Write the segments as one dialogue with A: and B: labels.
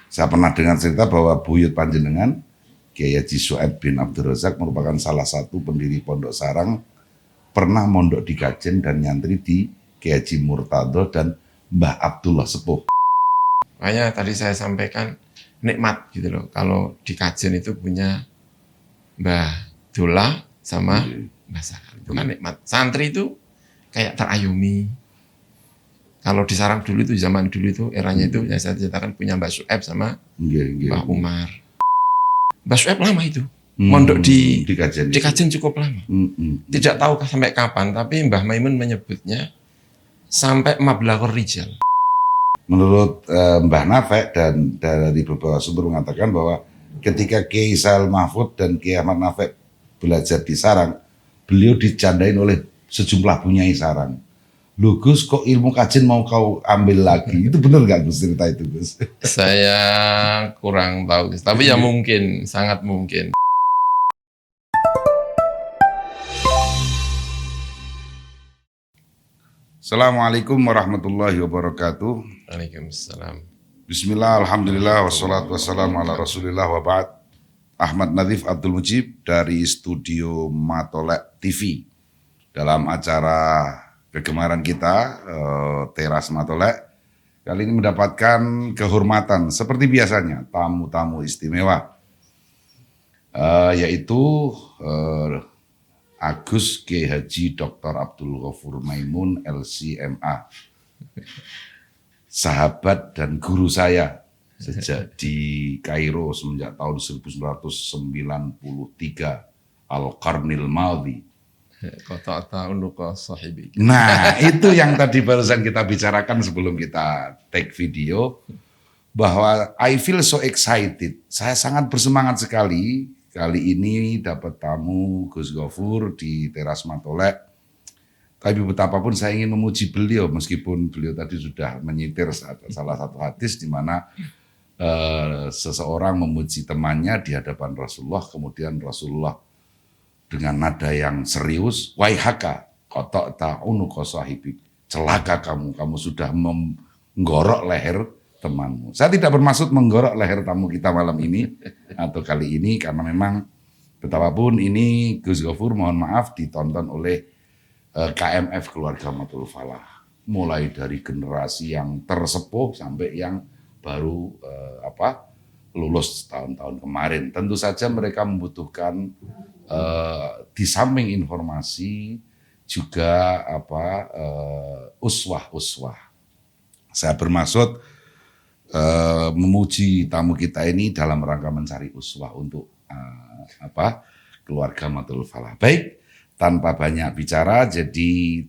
A: Saya pernah dengar cerita bahwa buyut panjenengan Kiai Haji Syuaib bin Abdul Razak merupakan salah satu pendiri Pondok Sarang, pernah mondok di Kajen dan nyantri di Kiai Haji Murtado dan Mbah Abdullah Sepuh.
B: Makanya tadi saya sampaikan nikmat gitu loh. Kalau di Kajen itu punya Mbah Dullah sama Mbah Sakar. Itu kan nikmat. Santri itu kayak terayumi. Kalau di Sarang dulu itu, zaman dulu itu, eranya itu yang saya ceritakan punya Mbah Syuaib sama Mbah Umar. Mbah Syuaib lama itu. Mondok di Kajen cukup lama. Tidak tahu sampai kapan, tapi Mbah Maimun menyebutnya sampai Mablaghur Rijal.
A: Menurut Mbah Nafek dan dari beberapa sumber mengatakan bahwa ketika Kiai Sahl Mahfud dan Kiai Ahmad Nafek belajar di Sarang, beliau dicandain oleh sejumlah bunyai Sarang. Loh Gus, kok ilmu Kajen mau kau ambil lagi? Itu benar nggak Gus cerita itu Gus?
B: Saya kurang tahu Gus, tapi ya mungkin, sangat mungkin.
A: Assalamualaikum warahmatullahi wabarakatuh.
B: Waalaikumsalam.
A: Bismillah, alhamdulillah, wassalatu wassalamu ala rasulillah wa ba'd. Ahmad Nadhif Abdul Mujib dari studio Matolek TV. Dalam acara kegemaran kita, Teras Matolek, kali ini mendapatkan kehormatan seperti biasanya, tamu-tamu istimewa. Yaitu Agus Kiai Haji Dr. Abdul Ghafur Maimun LCMA. Sahabat dan guru saya sejak di Kairo semenjak tahun 1993, Al-Qarnil Madhi. Nah, itu yang tadi barusan kita bicarakan sebelum kita take video, bahwa I feel so excited. Saya sangat bersemangat sekali kali ini dapat tamu Gus Ghafur di Teras Matolek. Tapi betapapun saya ingin memuji beliau, meskipun beliau tadi sudah menyitir salah satu hadis di mana seseorang memuji temannya di hadapan Rasulullah, kemudian Rasulullah dengan nada yang serius, waihaka kotok ta'unuka sahibik, celaka kamu sudah menggorok leher temanmu. Saya tidak bermaksud menggorok leher tamu kita malam ini atau kali ini, karena memang betapapun ini Gus Ghafur, mohon maaf, ditonton oleh KMF Keluarga Matul Falah, mulai dari generasi yang tersepuh sampai yang baru lulus tahun-tahun kemarin. Tentu saja mereka membutuhkan di samping informasi juga uswah-uswah. Saya bermaksud memuji tamu kita ini dalam rangka mencari uswah untuk keluarga Matul Falah. Baik, tanpa banyak bicara, jadi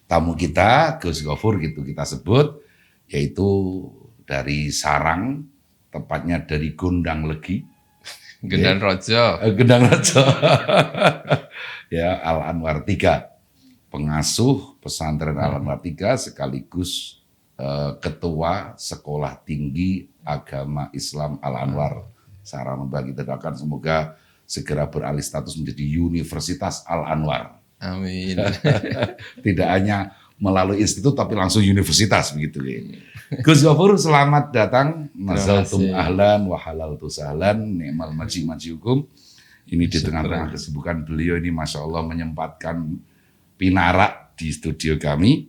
A: tamu kita Gus Ghafur gitu kita sebut, yaitu dari Sarang, tepatnya dari Gondang Legi.
B: Gendang Rojo.
A: Gendang Rojo. Ya, Al Anwar 3. Pengasuh pesantren Al Anwar 3 sekaligus ketua Sekolah Tinggi Agama Islam Al Anwar. Sarang membagi doakan semoga segera beralih status menjadi Universitas Al Anwar.
B: Amin.
A: Tidak hanya melalui institut tapi langsung universitas begitu. Gus Ghafur, selamat datang. Nazaltum ahlan wa halaltu sahlan, ni'mal maji hukum. Ini di tengah-tengah kesibukan beliau ini, Masya Allah, menyempatkan pinarak di studio kami.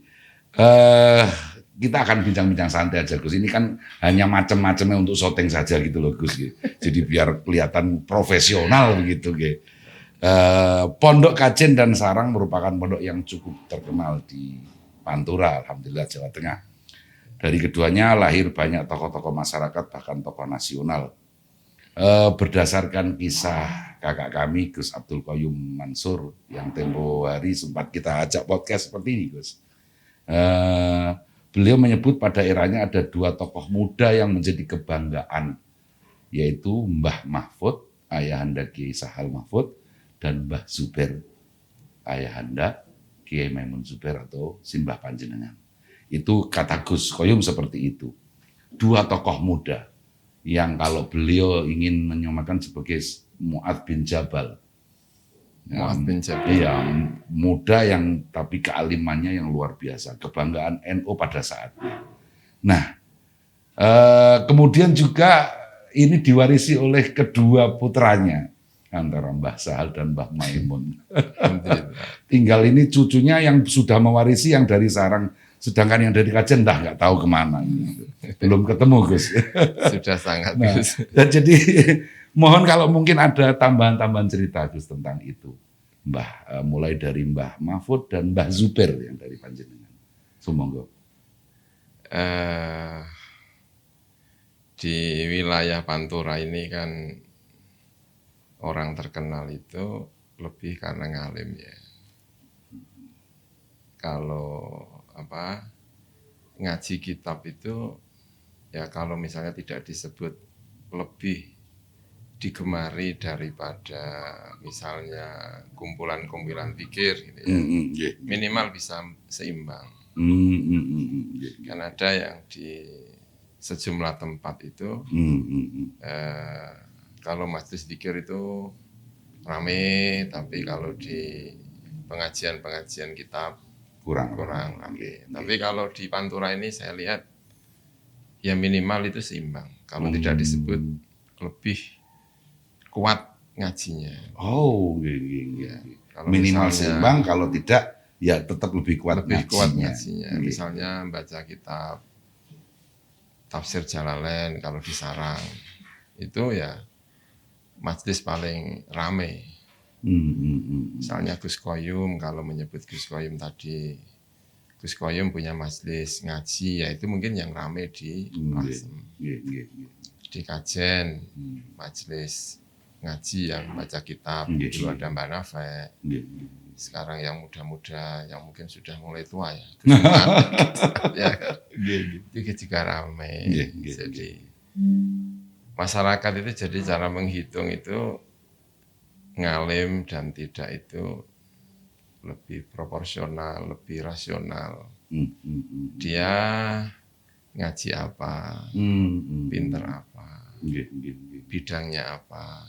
A: Kita akan bincang-bincang santai aja Gus. Ini kan hanya macam-macamnya untuk syuting saja gitu loh Gus. Jadi biar kelihatan profesional begitu. Pondok Kajen dan Sarang merupakan pondok yang cukup terkenal di Pantura, alhamdulillah, Jawa Tengah. Dari keduanya lahir banyak tokoh-tokoh masyarakat, bahkan tokoh nasional. Berdasarkan kisah kakak kami, Gus Abdul Qayyum Mansur, yang tempo hari sempat kita ajak podcast seperti ini, Gus. Beliau menyebut pada eranya ada dua tokoh muda yang menjadi kebanggaan, yaitu Mbah Mahfud, ayahanda Kiai Sahl Mahfud, dan Mbah Zubair, ayahanda Kiai Maimun Zubair atau Simbah Panjenengan. Itu kata Gus Qayyum seperti itu. Dua tokoh muda yang kalau beliau ingin menyamakan sebagai Mu'adz bin Jabal.
B: Mu'adz bin Jabal.
A: Iya, muda yang tapi kealimannya yang luar biasa. Kebanggaan NU pada saatnya. Nah, Kemudian juga ini diwarisi oleh kedua putranya antara Mbah Sahal dan Mbah Maimun. Tinggal ini cucunya yang sudah mewarisi yang dari sarang, sedangkan yang dari Kajen nggak tahu kemana. Belum ketemu Gus.
B: Sudah sangat
A: Nah,
B: Gus.
A: dan jadi mohon kalau mungkin ada tambahan-tambahan cerita Gus tentang itu. Mulai dari Mbah Mahfud dan Mbah Zuber yang dari Panjenengan. Sumonggo.
B: Di wilayah Pantura ini kan orang terkenal itu lebih karena ngalim ya. Kalau ngaji kitab itu ya kalau misalnya tidak disebut lebih digemari daripada misalnya kumpulan-kumpulan pikir gitu ya. Minimal bisa seimbang. Kan ada yang di sejumlah tempat itu kalau majelis zikir itu rame, tapi kalau di pengajian kitab kurang rame. Tapi kalau di Pantura ini saya lihat ya minimal itu seimbang. Kalau tidak disebut lebih kuat ngajinya.
A: Oh, ya. Minimal seimbang, kalau tidak ya tetap lebih kuat ngajinya.
B: Misalnya baca kitab Tafsir Jalalain kalau di sarang itu ya majelis paling rame. Misalnya Gus Koyum, kalau menyebut Gus Koyum tadi, Gus Koyum punya majelis ngaji, ya itu mungkin yang rame di Lasem. Di Kajen, majelis ngaji yang baca kitab, dulu ada Mbak Nafe. Sekarang yang muda-muda, yang mungkin sudah mulai tua ya, itu juga ramai. Jadi masyarakat itu jadi cara menghitung itu ngalim dan tidak itu lebih proporsional, lebih rasional. Dia ngaji apa, pinter apa, bidangnya apa.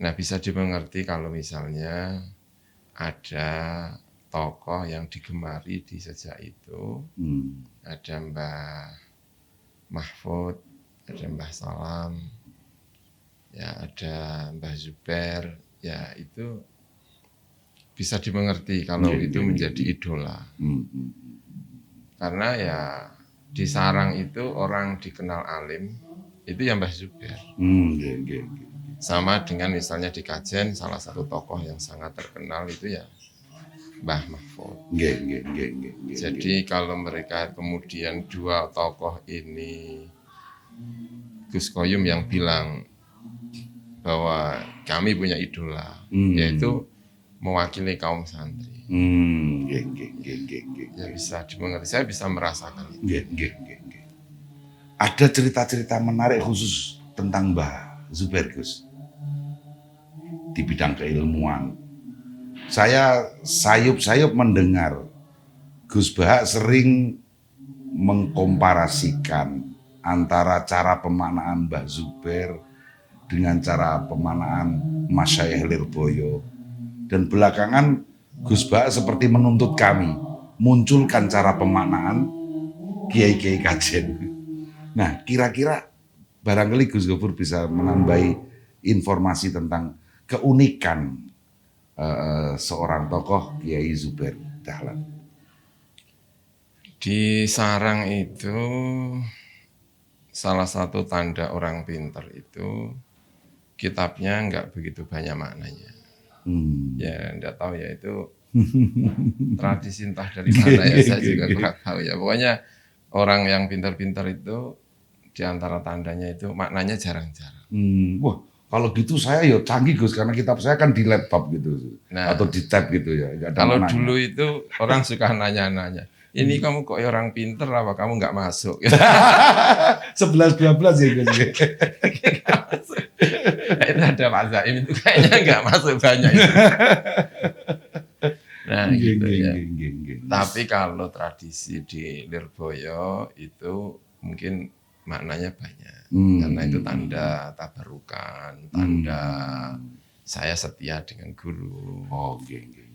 B: Nah, bisa dimengerti kalau misalnya ada tokoh yang digemari di sejak itu, ada Mbah Mahfud, ada Mbah Salam, ya ada Mbah Zuber, ya itu bisa dimengerti kalau itu menjadi idola. Karena ya di sarang itu orang dikenal alim, itu ya Mbah Zuber. Sama dengan misalnya di Kajen, salah satu tokoh yang sangat terkenal itu ya Mbah Mahfud. Jadi kalau mereka kemudian dua tokoh ini, Gus Koyum yang bilang bahwa kami punya idola, yaitu mewakili kaum santri. Ya bisa dimengerti, saya bisa merasakan itu.
A: Ada cerita-cerita menarik khusus tentang Mbah Zuber, Gus, di bidang keilmuan. Saya sayup-sayup mendengar Gus Bahak sering mengkomparasikan antara cara pemaknaan Mbah Zuber dengan cara pemaknaan Masyayikh Lirboyo. Dan belakangan Gus Bahak seperti menuntut kami munculkan cara pemaknaan Kiai-Kiai Kajen. Nah, kira-kira barangkali Gus Gofur bisa menambahi informasi tentang keunikan seorang tokoh Kiai Zuber Dahlan.
B: Di sarang itu salah satu tanda orang pintar itu kitabnya nggak begitu banyak maknanya. Ya enggak tahu ya itu tradisi entah dari mana ya, saya juga kurang tahu ya. Pokoknya orang yang pintar-pintar itu di antara tandanya itu maknanya jarang-jarang.
A: Wah, kalau gitu saya ya canggih Gus, karena kitab saya kan di laptop gitu, atau di tab gitu ya.
B: Kalau dulu itu orang suka nanya-nanya, ini kamu kok orang pinter apa kamu nggak masuk?
A: 11-12 ya Gus.
B: Itu ada Pak Zaim itu kayaknya nggak masuk banyak itu. Nah gitu ya. Tapi kalau tradisi di Lirboyo itu mungkin maknanya banyak. Karena itu tanda tabarukan, tanda saya setia dengan guru.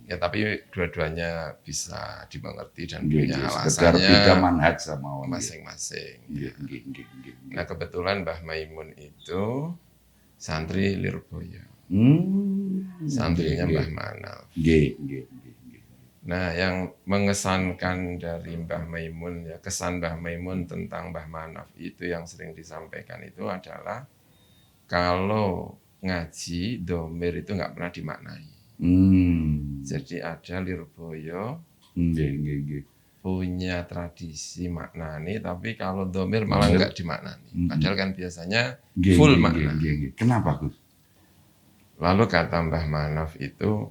B: Ya tapi dua-duanya bisa dimengerti dan
A: Nggih,
B: punya
A: nggih. Sekedar beda
B: alasannya
A: manhaj sama orang.
B: masing-masing.
A: Nggih, nggih, nggih, nggih.
B: Nah kebetulan Mbah Maimun itu santri Lirboyo, santrinya
A: Nggih,
B: Mbah Manaf.
A: nggih, nggih, nggih, nggih.
B: Nah yang mengesankan dari Mbah Maimun, ya kesan Mbah Maimun tentang Mbah Manaf itu yang sering disampaikan itu adalah kalau ngaji domir itu nggak pernah dimaknai. Jadi ada Lirboyo
A: Nggih, nggih, nggih.
B: punya tradisi maknani, tapi kalau domir malah nggak dimaknani. Padahal kan biasanya
A: Nggih,
B: full
A: nggih,
B: makna.
A: nggih, nggih. Kenapa, Gus?
B: Lalu kata Mbah Manaf itu,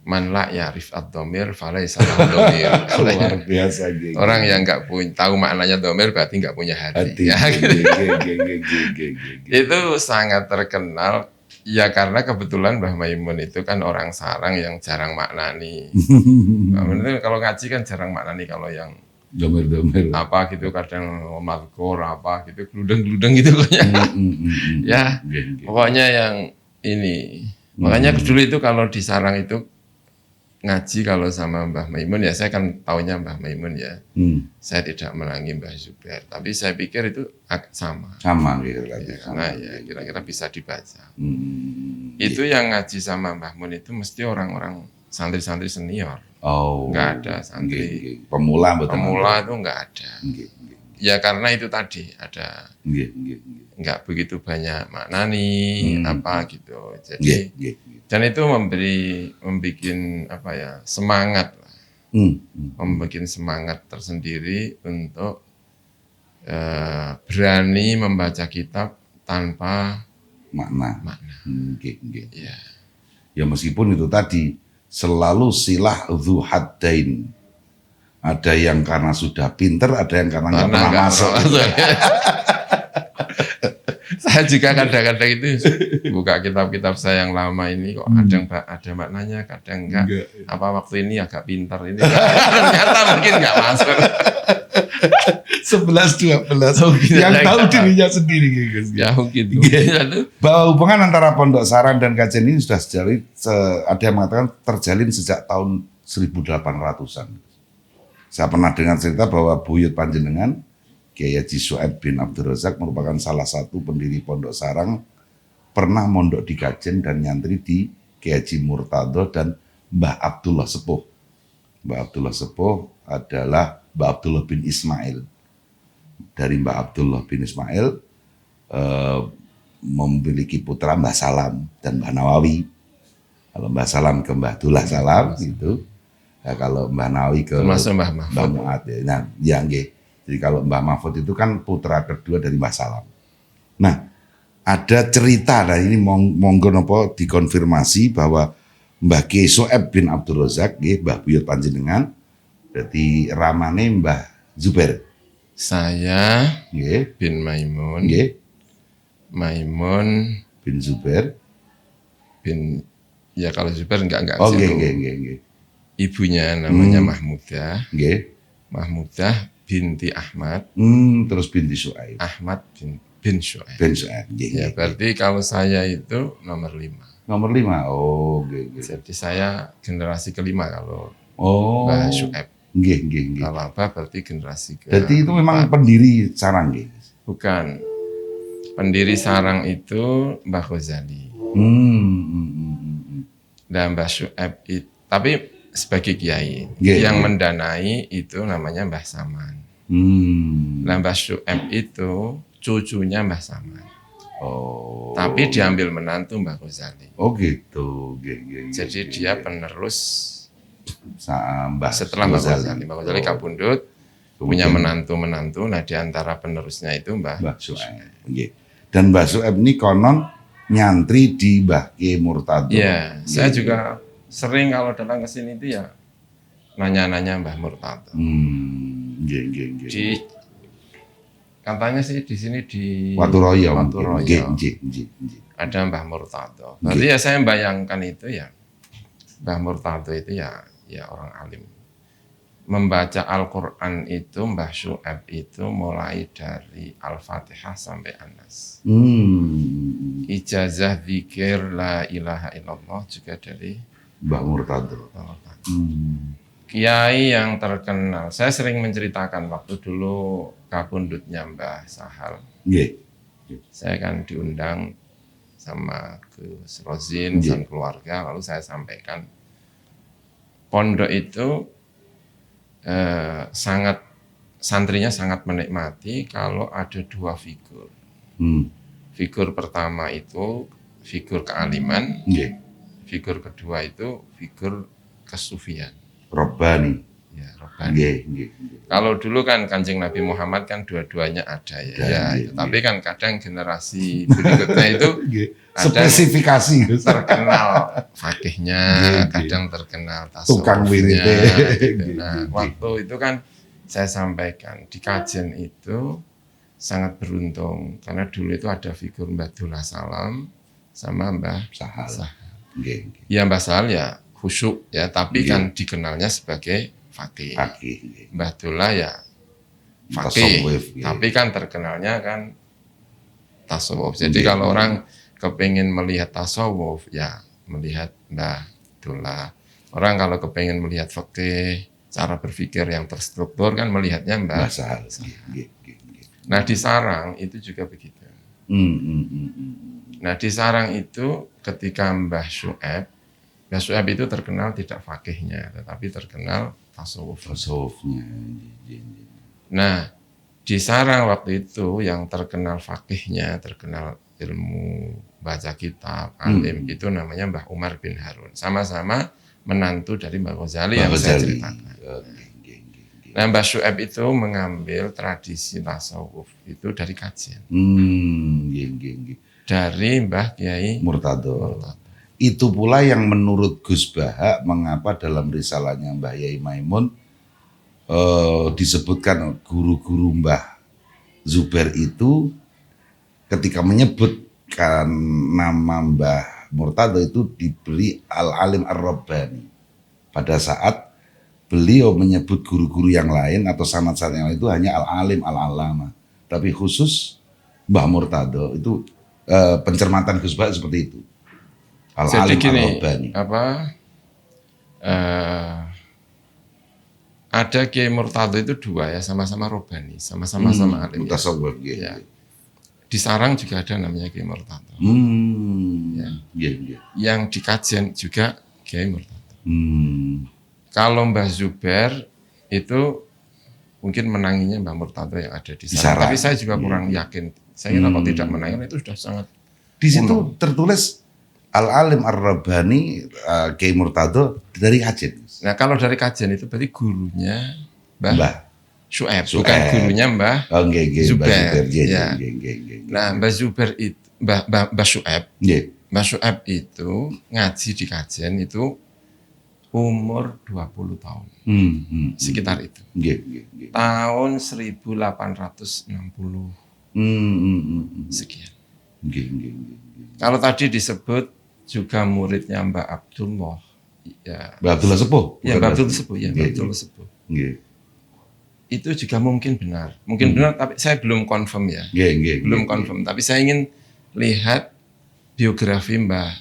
B: man la ya'rif ad-domir falaisa lahu domir.
A: Luar biasa, nggih.
B: Orang yang nggak punya tahu maknanya domir berarti nggak punya hati.
A: Hati.
B: Ya, gitu.
A: Nggih, nggih, nggih, nggih, nggih, nggih, nggih.
B: Itu sangat terkenal. Ya karena kebetulan Mbah Maimun itu kan orang Sarang yang jarang maknani. Mbah Maimun itu kalau ngaji kan jarang maknani, kalau yang
A: Domir-domir.
B: apa gitu kadang mazkur apa gitu gludeng-gludeng gitu pokoknya. Ya,
A: Nggih, nggih.
B: pokoknya yang ini. Makanya dulu itu kalau di Sarang itu ngaji kalau sama Mbah Maimun ya saya kan taunya Mbah Maimun ya. Saya tidak melangi Mbah Zubair, tapi saya pikir itu sama.
A: Sama gitu kan.
B: Ya, karena ya kira-kira bisa dibaca.
A: Hmm.
B: Itu yang ngaji sama Mbah Mun itu mesti orang-orang santri-santri senior.
A: Oh.
B: Nggak ada
A: Nggih,
B: santri.
A: nggih. Pemula betul.
B: Pemula itu nggak ada.
A: Nggih, nggih.
B: Ya karena itu tadi ada
A: Nggih, nggih, nggih.
B: nggak begitu banyak maknani apa gitu.
A: Nggih,
B: Jadi
A: nggih, nggih.
B: dan itu membuat apa ya semangat, membuat semangat tersendiri untuk berani membaca kitab tanpa
A: Makna.
B: makna.
A: Nggih, nggih.
B: Ya.
A: Ya meskipun itu tadi selalu silah dzu haddain. Ada yang karena sudah pinter, ada yang karena nggak pernah
B: nggak
A: masuk.
B: pernah masuk. Saya juga kadang-kadang itu buka kitab-kitab saya yang lama ini kok ada maknanya, kadang enggak. Apa waktu ini agak pintar ini ternyata mungkin nggak masuk.
A: 11-12 yang tahu dirinya sendiri Gus.
B: Ya mungkin.
A: Bahwa hubungan antara Pondok Saran dan kajian ini sudah ada yang mengatakan terjalin sejak tahun 1800-an. Saya pernah dengar cerita bahwa buyut panjenengan Kiai Haji Syuaib bin Abdul Razak merupakan salah satu pendiri Pondok Sarang, pernah mondok di Kajen dan nyantri di Kiai Haji Murtado dan Mbah Abdullah Sepuh. Mbah Abdullah Sepuh adalah Mbah Abdullah bin Ismail. Dari Mbah Abdullah bin Ismail memiliki putra Mbah Salam dan Mbah Nawawi. Kalau Mbah Salam ke Mbah Abdullah Salam gitu. Nah, kalau Mbah Nawawi ke
B: termasuk Mbah Mahfud.
A: Mu'ad. Nah, ya nggih. Jadi kalau Mbah Mahfud itu kan putra kedua dari Mbah Salam. Nah, ada cerita, nah ini monggo nopo dikonfirmasi bahwa Mbah Kiai Syuaib bin Abdul Razak, Mbah buyut panjenengan, berarti ramane Mbah Zubair.
B: Saya
A: Nggih,
B: bin Maimun,
A: nggih,
B: Maimun
A: bin Zubair.
B: bin ya kalau Zubair enggak
A: Oh,
B: situ.
A: nggih.
B: Ibunya namanya Mahmudah,
A: Nggih.
B: Mahmudah binti Ahmad,
A: Terus binti Syuaib.
B: Ahmad bin Syuaib.
A: Bin Syuaib. Nggih,
B: Ya,
A: nggih.
B: berarti kalau saya itu nomor 5.
A: Nomor 5. Oh, nggih.
B: Jadi saya generasi kelima kalau
A: Oh.
B: Mbah Syuaib.
A: Nggih.
B: Kalau apa berarti generasi ke.
A: Jadi itu memang pendiri Sarang nggih.
B: Bukan. Pendiri Sarang itu Mbah Ghazali. Dan Mbah Syuaib itu, tapi sebagai kiai. Yang mendanai itu namanya Mbah Saman. Nah, Mbah Syuaib itu cucunya Mbah Saman.
A: Oh.
B: Tapi diambil menantu Mbah Ghazali.
A: Oh gitu. Nggih.
B: Jadi dia penerus
A: Mbah
B: setelah Mbah Ghazali. Mbah Ghazali kabundut, punya menantu-menantu. Nah, di antara penerusnya itu Mbah
A: Syuaib. Nggih. Dan Mbah Syuaib ini konon nyantri di Mbah Kiai Murtado.
B: Iya, saya juga sering kalau datang ke sini itu ya nanya-nanya Mbah Murtado.
A: Nggih.
B: Di katanya sih di sini di
A: Waturoyo.
B: Waturoyo.
A: Nggih.
B: Ada Mbah Murtado. Berarti ya saya bayangkan itu ya Mbah Murtado itu ya orang alim. Membaca Al-Qur'an itu Mbah Syuaib itu mulai dari Al-Fatihah sampai An-Nas.
A: Hmm.
B: Ijazah zikir la ilaha illallah juga dari
A: Mbah Murtado.
B: Kiai yang terkenal, saya sering menceritakan waktu dulu kapundutnya Mbah Sahal.
A: Nggih.
B: Saya kan diundang sama Gus Rozin dan keluarga, lalu saya sampaikan pondok itu santrinya sangat menikmati kalau ada dua figur. Figur pertama itu figur kealiman, figur kedua itu figur kesufian.
A: Robbani.
B: Ya, Robbani. Kalau dulu kan Kanjeng Nabi Muhammad kan dua-duanya ada ya. Tapi kan kadang generasi berikutnya itu
A: spesifikasi
B: terkenal fakihnya, kadang terkenal tasawufnya.
A: Tukang wirite.
B: Gitu. Nah, waktu itu kan saya sampaikan di kajian itu sangat beruntung karena dulu itu ada figur Mbah Dullah Salam sama Mbah Sahal. Ya Mbah Sahal ya khusyuk ya, tapi kan dikenalnya sebagai fakih. Mbah Dullah ya fakih, tapi kan terkenalnya kan tasawuf. Jadi kalau orang kepingin melihat tasawuf ya melihat Mbah Dullah. Orang kalau kepingin melihat fakih, cara berpikir yang terstruktur kan melihatnya Mbah Sahal. Nah di sarang itu juga begitu. Nah di sarang itu ketika Mbah Syuaib itu terkenal tidak fakihnya, tetapi terkenal tasawufnya. Nah, di sarang waktu itu yang terkenal fakihnya, terkenal ilmu baca kitab, alim, itu namanya Mbah Umar bin Harun. Sama-sama menantu dari Mbah Ghazali yang saya ceritakan. Nah, Mbah Syuaib itu mengambil tradisi tasawuf itu dari kajian. Dari Mbah Kiai
A: Murtado. Itu pula yang menurut Gus Baha mengapa dalam risalahnya Mbah Yai Maimun disebutkan guru-guru Mbah Zubair itu ketika menyebutkan nama Mbah Murtado itu diberi Al-Alim Ar-Rabbani. Pada saat beliau menyebut guru-guru yang lain atau sanad-sanad yang lain itu hanya Al-Alim Al-Alama. Tapi khusus Mbah Murtado itu pencermatan Gus Baha seperti itu.
B: Jadi gini, ada Kiai Murtado itu dua ya, sama-sama Robbani, sama-sama alim. Ya. Di sarang juga ada namanya Kiai Murtado. Yang di kajian juga Kiai Murtado. Kalau Mbah Zubair itu mungkin menanginya Mbah Murtado yang ada di sarang. Tapi saya juga kurang yakin. Saya kira kalau tidak menangi itu sudah sangat.
A: Di situ tertulis Al-Alim Ar-Rabbani Kiai Murtado dari kajian.
B: Nah kalau dari kajian itu berarti gurunya Mbah Syuaib, bukan gurunya Mbah Zubair. Ya. Nah Mbah Zubair itu Mbah Syuaib, Mbah Syuaib itu ngaji di kajian itu umur 20 tahun, sekitar itu. Tahun 1860 sekian. Kalau tadi disebut juga muridnya Mbak Abdullah. Ya.
A: Mbak Abdullah Sepuh?
B: Ya, Mbak Abdullah Sepuh. Ya, Mbak Abdullah Sepuh. Itu juga mungkin benar. Mungkin benar, tapi saya belum confirm ya. Belum confirm. Tapi saya ingin lihat biografi Mbak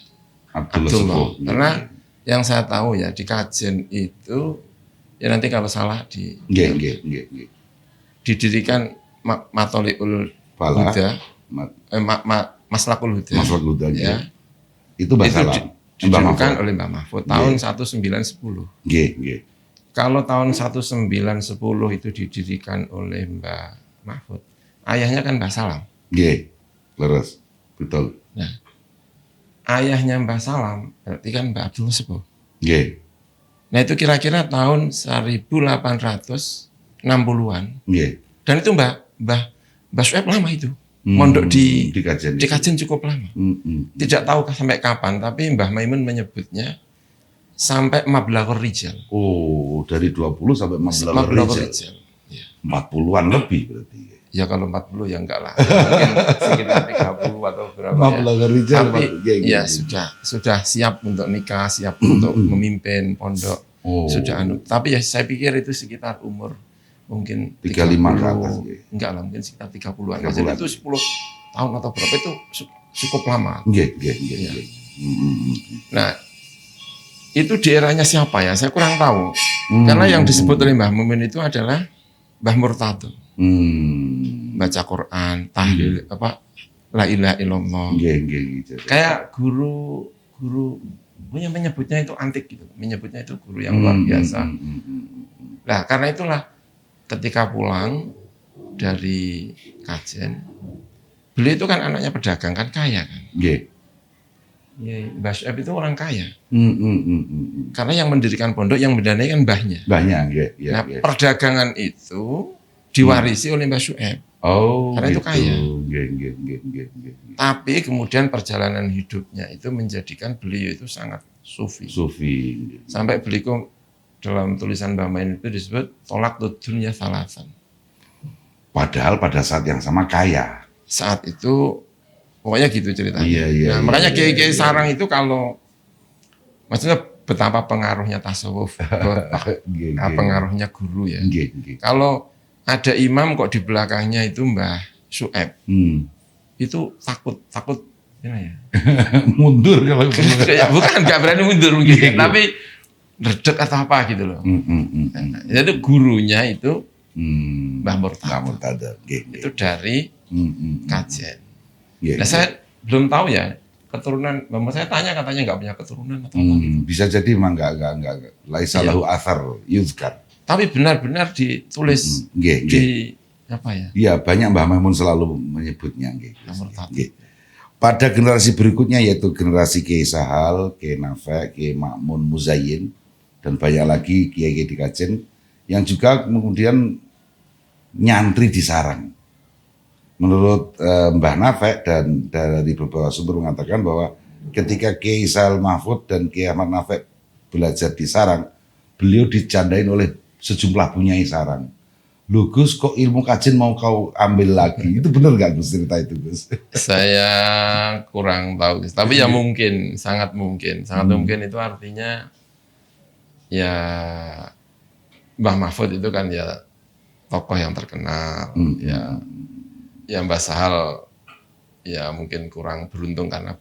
B: Abdullah. Karena yang saya tahu ya, di kajian itu, ya nanti kalau salah didirikan Matoli'ul Huda, Maslakul Huda. Ya. Itu didirikan oleh Mbah Mahfud tahun 1910. Kalau tahun 1910 itu didirikan oleh Mbah Mahfud, ayahnya kan Mbah Salam.
A: Leres, betul.
B: Nah, ayahnya Mbah Salam berarti kan Mbah Abdullah Sepuh. Nah itu kira-kira tahun 1860-an. Dan itu Mbah Syuaib lama itu. Mondok di kajian cukup lama. Tidak tahu sampai kapan, tapi Mbah Maimun menyebutnya sampai Mablaghur Rijal.
A: Oh, dari 20 sampai Mablaghur Rijal.
B: Ya.
A: 40-an lebih berarti.
B: Ya kalau 40 ya enggak lah. Mungkin sekitar 30 atau berapa
A: Mablaghur Rijal.
B: Tapi ya sudah siap untuk nikah, siap untuk memimpin pondok. Sudah tapi ya saya pikir itu sekitar umur mungkin
A: 35 ke atas.
B: Enggak lah, mungkin sekitar 30-an. Jadi itu 10 tahun atau berapa itu cukup lama.
A: Ya.
B: Nah, itu di eranya siapa ya? Saya kurang tahu. Karena yang disebut oleh Mbah Mumin itu adalah Mbah Murtado. Baca Quran, tahlil apa? La ilaha illallah.
A: Gitu.
B: Kayak guru menyebutnya itu antik gitu. Menyebutnya itu guru yang luar biasa. Nah, karena itulah ketika pulang dari kajian, beliau itu kan anaknya pedagang kan kaya kan. Ya, Mbah Syuaib itu orang kaya. Karena yang mendirikan pondok, yang mendanai kan mbahnya. Nah, perdagangan itu diwarisi oleh Mbah Syuaib. Karena itu kaya. Tapi kemudian perjalanan hidupnya itu menjadikan beliau itu sangat sufi. Sampai beliau dalam tulisan Mbah Main itu disebut tolak dunya salasan.
A: Padahal pada saat yang sama kaya.
B: Saat itu pokoknya gitu ceritanya. Makanya kiai-kiai sarang itu kalau maksudnya betapa pengaruhnya tasawuf, pengaruhnya guru ya. Kalau ada imam kok di belakangnya itu Mbah Syuaib, itu takut gimana ya?
A: Mundur kalau
B: bukan nggak berani mundur mungkin, tapi redek atau apa gitu loh. Jadi gurunya itu Mbah Murtado. Itu dari kajian. Nah, saya belum tahu ya keturunan. Saya tanya katanya nggak punya keturunan atau apa gitu.
A: Bisa jadi memang nggak. Laisa lahu athar yuzkar.
B: Tapi benar-benar ditulis di apa ya?
A: Iya, banyak Mbah Maimun selalu menyebutnya. Pada generasi berikutnya yaitu generasi Kiai Sahal, Kiai Nafek, Kiai Ma'mun Muzayyin, dan banyak lagi kiai-kiai di Kajen yang juga kemudian nyantri di sarang. Menurut Mbah Nafek dan dari beberapa sumber mengatakan bahwa ketika Kiai Sahal Mahfud dan Kiai Ahmad Nafek belajar di sarang, beliau dicandain oleh sejumlah punyai sarang. Loh Gus, kok ilmu kajian mau kau ambil lagi? Itu benar nggak Gus cerita itu Gus?
B: Saya kurang tahu, tapi ya mungkin, sangat mungkin. Sangat mungkin itu artinya ya Mbah Mahfud itu kan ya tokoh yang terkenal, ya Mbah Sahal ya mungkin kurang beruntung dalam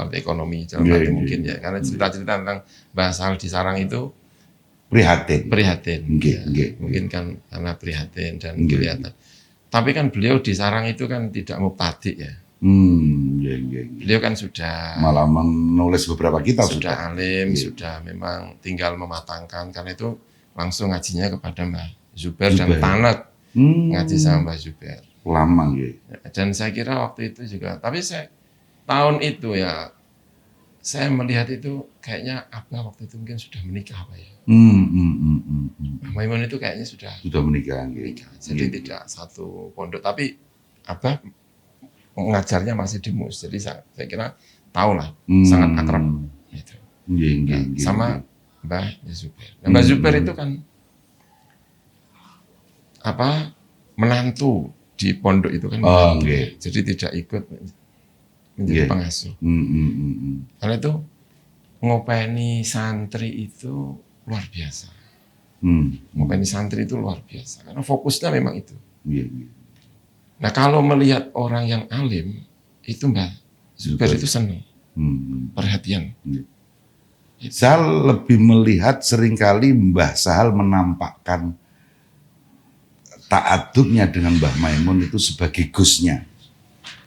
B: arti ekonomi, dalam arti mungkin ya karena cerita-cerita tentang Mbah Sahal di sarang itu prihatin. Mungkin kan karena prihatin dan kelihatan. Tapi kan beliau di sarang itu kan tidak mubtadi ya. Beliau kan sudah
A: malah menulis beberapa kitab,
B: sudah alim, sudah memang tinggal mematangkan. Karena itu langsung ngajinya kepada Mbah Zubair. Dan tanak ngaji sama Mbah Zubair.
A: Lama
B: Dan saya kira waktu itu juga. Tapi tahun itu ya saya melihat itu kayaknya Abah waktu itu mungkin sudah menikah Pak ya. Mbah Maimun itu kayaknya sudah
A: menikah.
B: Jadi tidak satu pondok, tapi Abah mengajarnya masih di MUS. Jadi saya kira tahu lah, sangat akrab gitu. Sama Mbah Zubair. Nah, Mbah Zubair itu kan menantu di pondok itu kan. Jadi tidak ikut menjadi pengasuh. Karena itu ngopeni santri itu luar biasa. Ngopeni santri itu luar biasa. Karena fokusnya memang itu. Nah kalau melihat orang yang alim, itu Mbah Zubair itu senang. Perhatian.
A: Saya lebih melihat seringkali Mbah Sahal menampakkan ta'adubnya dengan Mbah Maimun itu sebagai gusnya.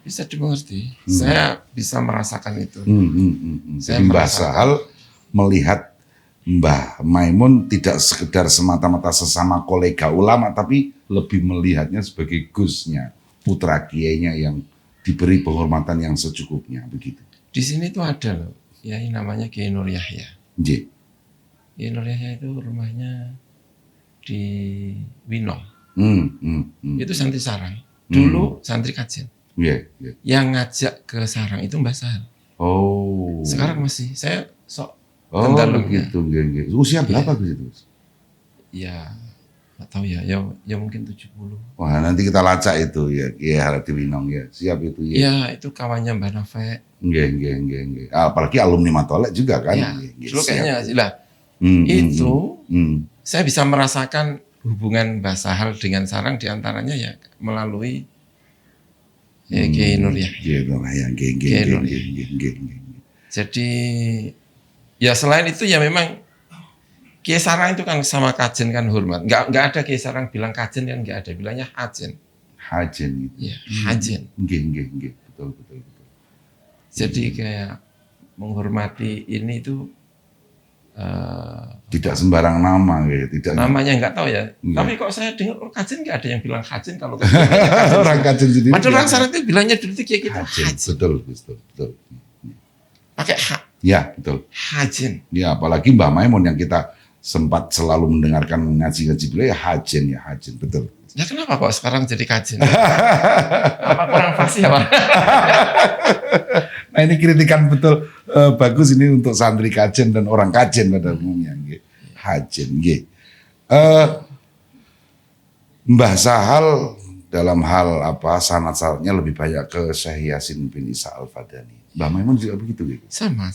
B: Bisa dimengerti. Saya bisa merasakan itu.
A: Mbah Sahal melihat Mbah Maimun tidak sekedar semata-mata sesama kolega ulama, tapi lebih melihatnya sebagai gusnya, putra kiainya yang diberi penghormatan yang secukupnya, begitu.
B: Di sini tuh ada loh, kiai namanya Kiai Nur Yahya. Kiai Nur Yahya itu rumahnya di Winong. Itu santri sarang. Dulu santri kajian. Yang ngajak ke sarang itu Mbah Sahal. Sekarang masih saya
A: begitu. Usia berapa gitu?
B: Ya, nggak tahu ya. Ya mungkin 70.
A: Wah, nanti kita lacak itu ya, Kiai Harati Winong ya. Siap itu ya.
B: Ya, itu kawannya Mbah Nafek.
A: Apalagi alumni Matolek juga kan.
B: Ya, dulu kayaknya lah. Saya bisa merasakan hubungan Mbah Sahal dengan sarang diantaranya ya melalui Kiai Nur Yahya. Jadi Ya selain itu ya memang Kiai Sarang itu kan sama Kajen kan hormat. Nggak ada Kiai Sarang bilang Kajen kan nggak ada, bilangnya Hajen.
A: Hajen gitu.
B: Ya, Hajen.
A: Nggih. Betul.
B: Jadi kayak menghormati ini itu
A: Tidak sembarang nama gitu, tidak.
B: namanya nggak tahu ya.
A: Iya.
B: Tapi kok saya dengar Kajen nggak ada yang bilang Hajen kalau Kajen.
A: Orang Kajen sendiri.
B: Padahal orang Sarang itu bilangnya dulu itu Kiai kita
A: Hajen.
B: Hajen.
A: Betul.
B: Pakai hak
A: Ya, betul.
B: Hajen.
A: Ya, apalagi Mbah Maimun yang kita sempat selalu mendengarkan ngaji-ngaji beliau ya Hajen, betul.
B: Ya kenapa kok sekarang jadi Kajen? Apa kurang fasih apa?
A: Nah ini kritikan betul bagus ini untuk santri Kajen dan orang Kajen pada umumnya. Nggih. Hajen, nggih. Mbah Sahal dalam hal apa sanad-sanadnya lebih banyak ke Syekh Yasin bin Isa Al-Fadani. Mbah Maimun juga begitu gitu.
B: Sama.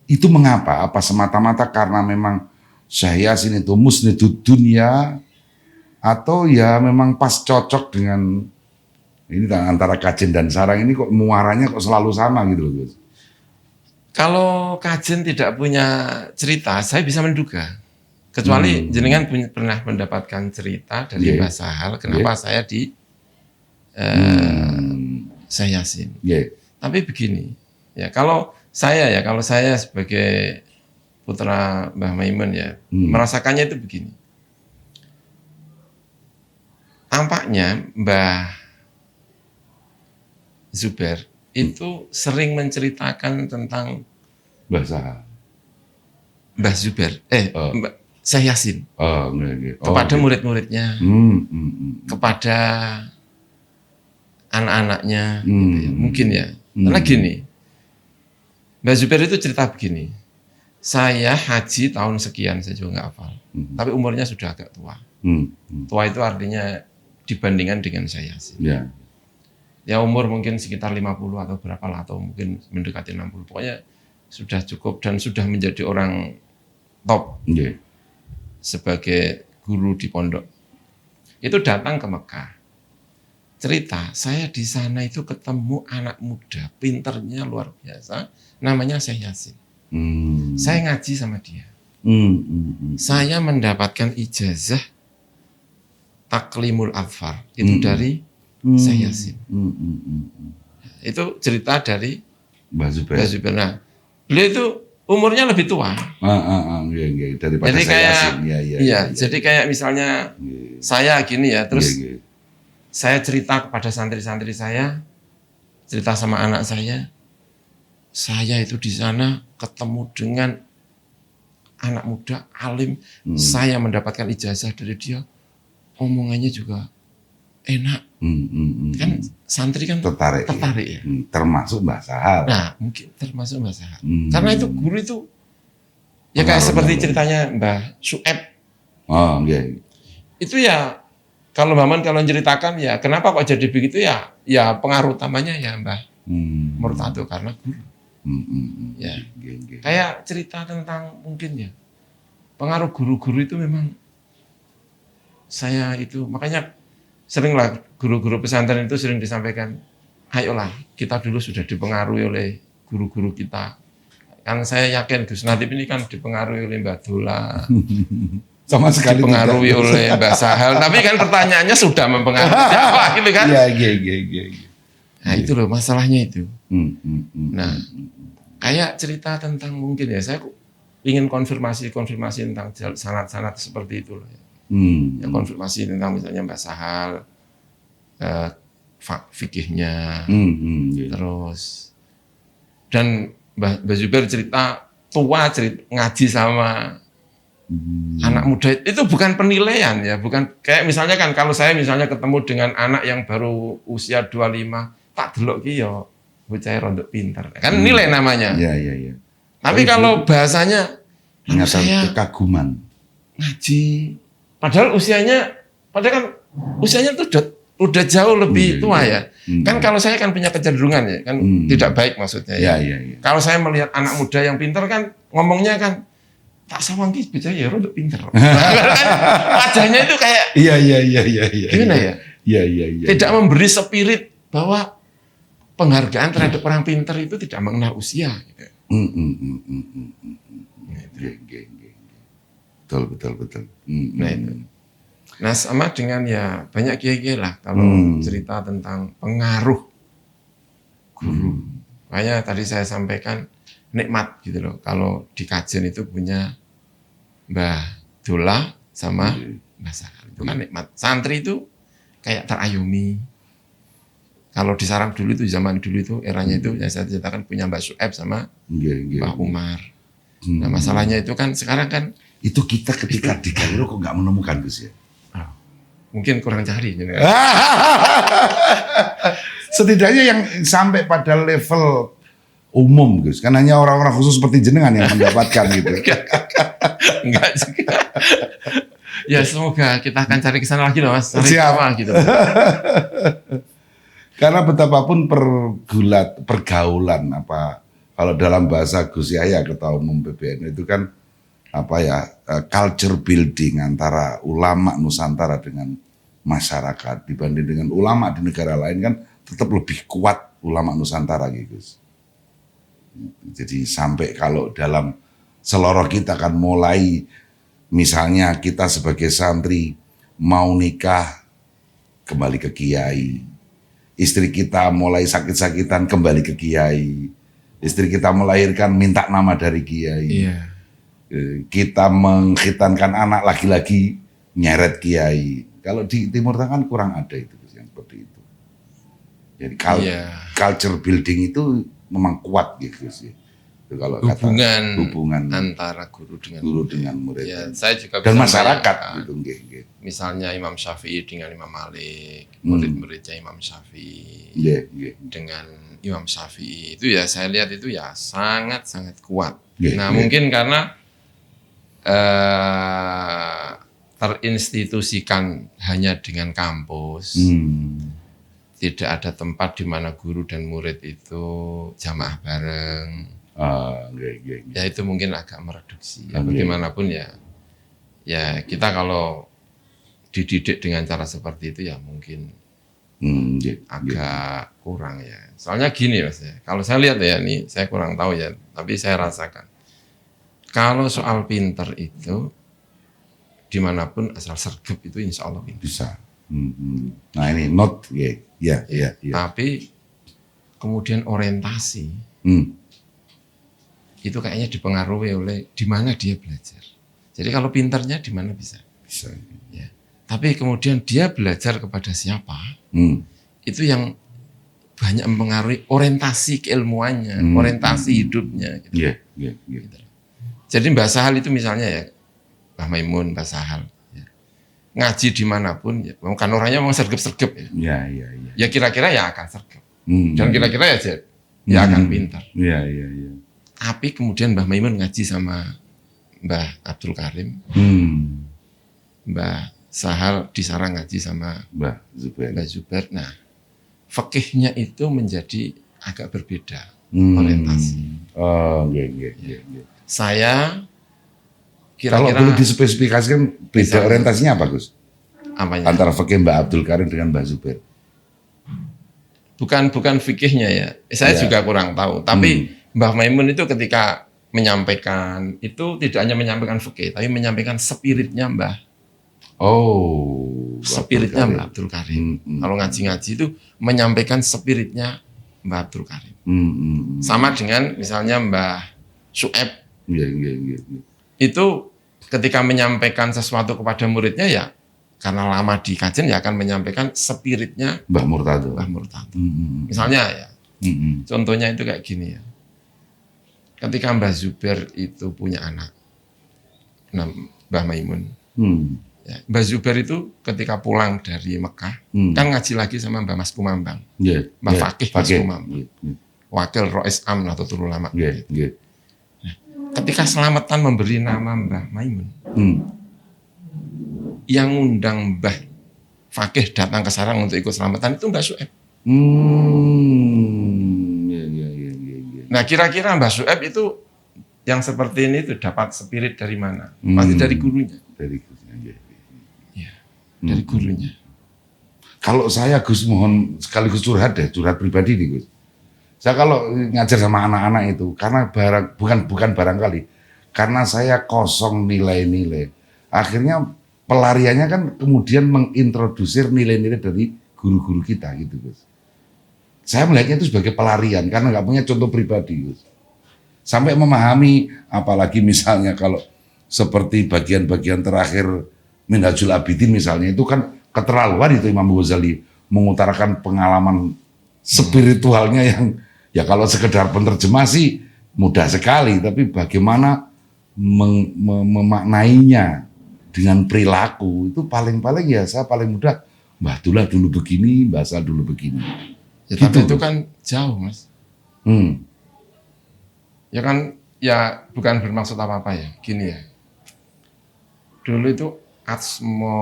A: Itu mengapa? Apa semata-mata karena memang Syekh Yasin itu musnidud dunia atau ya memang pas cocok dengan ini antara Kajen dan Sarang ini kok muaranya kok selalu sama gitu loh Gus.
B: Kalau Kajen tidak punya cerita, saya bisa menduga. Kecuali jenengan pernah mendapatkan cerita dari Mbah Sahal, kenapa saya di Syekh Yasin. Tapi begini, ya kalau saya sebagai putra Mbah Maimun ya merasakannya itu begini. Tampaknya Mbah Zubair itu sering menceritakan tentang
A: Mbah Sahal.
B: Mbah Zubair, Syekh Yasin kepada murid-muridnya, kepada anak-anaknya, gitu ya. Mungkin ya. Karena gini, Mbah Zubair itu cerita begini, saya haji tahun sekian, saya juga nggak hafal, tapi umurnya sudah agak tua. Tua itu artinya dibandingkan dengan Syekh Yasin. Ya umur mungkin sekitar 50 atau berapa lah, atau mungkin mendekati 60. Pokoknya sudah cukup dan sudah menjadi orang top sebagai guru di pondok. Itu datang ke Mekah. Cerita, saya di sana itu ketemu anak muda, pinternya luar biasa, namanya Syekh Yasin. Saya ngaji sama dia. Saya mendapatkan ijazah Taklimul Afar, itu dari Syekh Yasin. Itu cerita dari
A: Mbah Zubair.
B: Nah, beliau itu umurnya lebih tua.
A: Daripada
B: jadi
A: Syekh
B: kayak,
A: Yasin.
B: Jadi kayak misalnya saya gini ya, terus saya cerita kepada santri-santri saya, cerita sama anak saya itu di sana ketemu dengan anak muda alim, saya mendapatkan ijazah dari dia, omongannya juga enak, kan santri kan tertarik ya.
A: Termasuk Mbah Sahal.
B: Nah mungkin termasuk Mbah Sahal, karena itu guru itu ya kayak seperti ceritanya Mbah Su'eb. Itu ya kalau Maman kalau menceritakan ya kenapa kok jadi begitu ya pengaruh utamanya ya Mbah Murtado karena guru. Ya kayak cerita tentang mungkin ya pengaruh guru-guru itu memang saya itu makanya seringlah guru-guru pesantren itu sering disampaikan, ayolah kita dulu sudah dipengaruhi oleh guru-guru kita. Kan saya yakin Gus Natib ini kan dipengaruhi oleh Mbah Dola.
A: Sama sekali
B: dipengaruhi oleh Mbah Sahal. Tapi kan pertanyaannya sudah mempengaruhi siapa gitu kan?
A: Iya.
B: Nah itu loh masalahnya itu. Nah kayak cerita tentang mungkin ya saya ingin konfirmasi tentang sanad-sanad seperti itu loh. Ya, konfirmasi tentang misalnya Mbah Sahal, fikihnya, terus dan Mbah Zubair cerita ngaji sama anak muda itu bukan penilaian ya, bukan kayak misalnya kan kalau saya misalnya ketemu dengan anak yang baru usia 25, tak delok ki yo bocah rondok pinter. Kan nilai namanya.
A: Iya.
B: Tapi kalau bahasanya saya
A: kekaguman
B: ngaji padahal kan usianya tuh udah jauh lebih tua ya. Kan kalau saya kan punya kecenderungan ya, kan tidak baik maksudnya ya.
A: Iya.
B: Kalau saya melihat anak muda yang pinter kan ngomongnya kan tak sawang ki bocah ya rada pinter. Kan wajahnya itu kayak
A: Iya.
B: gimana ya?
A: Iya.
B: Tidak memberi spirit bahwa penghargaan terhadap orang pinter itu tidak mengenal usia gitu.
A: Mm, mm, mm, mm, mm, mm, mm. Nggih, nggih, nggih. Betul, betul, betul.
B: Nah itu. Nah sama dengan ya banyak kiai-kiai lah kalau cerita tentang pengaruh guru. Makanya tadi saya sampaikan nikmat gitu loh. Kalau di kajian itu punya Mbah Dola sama Mbah Sakar. Itu kan nikmat. Santri itu kayak terayomi. Kalau di sarang dulu itu zaman dulu itu eranya itu yang saya ceritakan punya Mbak Sueb sama Mbah Umar. Nah masalahnya itu kan sekarang kan
A: itu kita ketika di Kairo kok nggak menemukan Gus ya?
B: mungkin kurang cari.
A: Setidaknya yang sampai pada level umum Gus, kan hanya orang-orang khusus seperti jenengan yang mendapatkan gitu.
B: Enggak juga. Ya semoga kita akan cari ke sana lagi loh Mas. Cari
A: Siap.
B: apa gitu.
A: Karena betapapun pergaulan apa kalau dalam bahasa Gus Yahya Ketua Umum PBNU itu kan apa ya culture building antara ulama Nusantara dengan masyarakat dibanding dengan ulama di negara lain kan tetap lebih kuat ulama Nusantara gitu Gus. Jadi sampai kalau dalam seloroh kita kan mulai misalnya kita sebagai santri mau nikah kembali ke kiai. Istri kita mulai sakit-sakitan kembali ke kiai. Istri kita melahirkan minta nama dari kiai.
B: Iya.
A: Kita mengkhitankan anak laki-laki nyeret kiai. Kalau di Timur Tengah kan kurang ada itu yang seperti itu. Jadi culture building itu memang kuat gitu sih. Itu kalau
B: hubungan antara guru dengan
A: murid.
B: Ya, saya juga
A: dan masyarakat gitu.
B: Misalnya Imam Syafi'i dengan Imam Malik, murid-muridnya Imam Syafi'i dengan Imam Syafi'i itu ya saya lihat itu ya sangat-sangat kuat. Mungkin karena terinstitusikan hanya dengan kampus, tidak ada tempat di mana guru dan murid itu jamaah bareng. Ya itu mungkin agak mereduksi. Ya, bagaimanapun ya kita kalau dididik dengan cara seperti itu ya mungkin agak kurang ya. Soalnya gini Mas ya, kalau saya lihat ya ini saya kurang tahu ya, tapi saya rasakan kalau soal pinter itu dimanapun asal sergap itu insya Allah pinter.
A: Bisa. Nah ini not ya.
B: Tapi kemudian orientasi itu kayaknya dipengaruhi oleh di mana dia belajar. Jadi kalau pinternya di mana bisa. Ya. Tapi kemudian dia belajar kepada siapa, itu yang banyak mempengaruhi orientasi keilmuannya, orientasi hidupnya. Gitu. Gitu. Jadi Mbah Sahal itu misalnya ya, Mbah Maimun, Mbah Sahal, ya. Ngaji dimanapun, ya, kan orangnya mau sergap-sergap ya. Ya kira-kira ya akan sergap. Dan kira-kira ya akan pintar. Tapi kemudian Mbah Maimun ngaji sama Mbah Abdul Karim, Mbah Sahal disarang ngaji sama Mbah Zubair. Nah, fikihnya itu menjadi agak berbeda orientasi. Saya kira-kira
A: kalau boleh dispesifikasikan beda orientasinya apa Gus?
B: Apanya?
A: Antara fikih Mbah Abdul Karim dengan Mbah Zubair.
B: Bukan fikihnya ya. Saya juga kurang tahu. Tapi Mbah Maimun itu ketika menyampaikan itu tidak hanya menyampaikan fikih, tapi menyampaikan spiritnya Mbah. Spiritnya Mbah Abdul Karim. Kalau ngaji-ngaji itu menyampaikan spiritnya Mbah Abdul Karim. Sama dengan misalnya Mbah Sueb. Itu ketika menyampaikan sesuatu kepada muridnya ya karena lama di kajian ya akan menyampaikan spiritnya
A: Mbah Murtado.
B: Misalnya ya, contohnya itu kayak gini ya. Ketika Mbah Zubair itu punya anak, Mbah Maimun. Ya, Mbah Zubair itu ketika pulang dari Mekah, kan ngaji lagi sama Mbah Mas Kumambang. Mbah Fakih Mas Kumambang. Wakil Rois Am Nahdlatul Ulama. Nah, ketika selamatan memberi nama Mbah Maimun, yang ngundang Mbah Fakih datang ke sarang untuk ikut selamatan itu Mbah Sueb. Nah kira-kira Mbah Sueb itu yang seperti ini itu dapat spirit dari mana? Pasti dari gurunya. Dari gurunya.
A: Kalau saya Gus mohon sekaligus curhat pribadi nih Gus. Saya kalau ngajar sama anak-anak itu karena bukan barangkali, karena saya kosong nilai-nilai. Akhirnya pelariannya kan kemudian mengintrodusir nilai-nilai dari guru-guru kita gitu, Gus. Saya melihatnya itu sebagai pelarian karena nggak punya contoh pribadi, Gus. Sampai memahami, apalagi misalnya kalau seperti bagian-bagian terakhir Minhajul Abidin misalnya, itu kan keterlaluan itu Imam Ghazali mengutarakan pengalaman spiritualnya yang ya kalau sekedar penerjemah sih mudah sekali, tapi bagaimana memaknainya dengan perilaku itu paling-paling ya saya paling mudah. Mbah Dullah dulu begini, Mbah Sal dulu begini.
B: Ya,
A: Gitu,
B: tapi itu
A: Gus.
B: kan jauh, Mas.
A: Hmm.
B: Ya kan, ya bukan bermaksud apa-apa ya. Gini ya. Dulu itu Atsmo